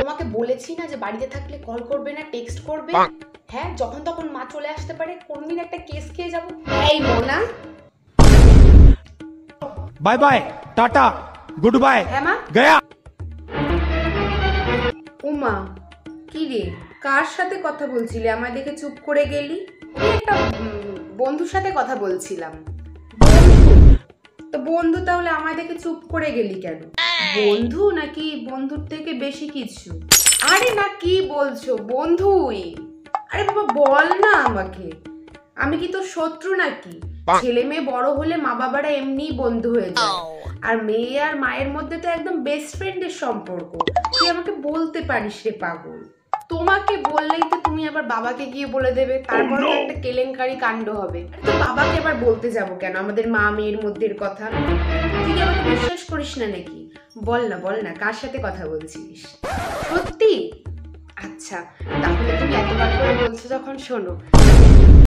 তোমাকে বলেছি না যে বাড়িতে থাকলে কল করবে না, টেক্সট করবে। হ্যাঁ, যখন তখন মা চলে আসতে পারে, কোনদিন একটা কেস খেয়ে যাবো। এই Mona, bye bye tata goodbye হ্যাঁ মা। गया। উমা, কি রে, কার সাথে কথা বলছিলি? আমায় দেখে চুপ করে গেলি। একটা বন্ধুর সাথে কথা বলছিলাম। বন্ধু? তো বন্ধু তাহলে আমায় দেখে চুপ করে গেলি কেন? বন্ধু নাকি বন্ধুর থেকে বেশি কিছু? আরে না, কি বলছো, বন্ধুই। আরে বাবা বল না আমাকে, আমি কি তোর শত্রু নাকি? ছেলে মেয়ে বড় হলে মা বাবারা এমনিই বন্ধু হয়ে যায়, আর মেয়ে আর মায়ের মধ্যে তো একদম বেস্ট ফ্রেন্ডের সম্পর্ক। তুই আমাকে বলতে পারিস রে পাগল। তোমাকে বললেই তো তুমি আবার বাবাকে গিয়ে বলে দেবে, তারপর তো একটা কেলেঙ্কারি কাণ্ড হবে। তো বাবাকে আবার বলতে যাব কেন আমাদের মা মেয়ের মধ্যের কথা? তুই কি আমাকে বিশ্বাস করিস না নাকি? বল না বল না, কার সাথে কথা বলছিস? সত্যি? আচ্ছা, তাহলে তুমি এতবার করে বলছো যখন, শোনো।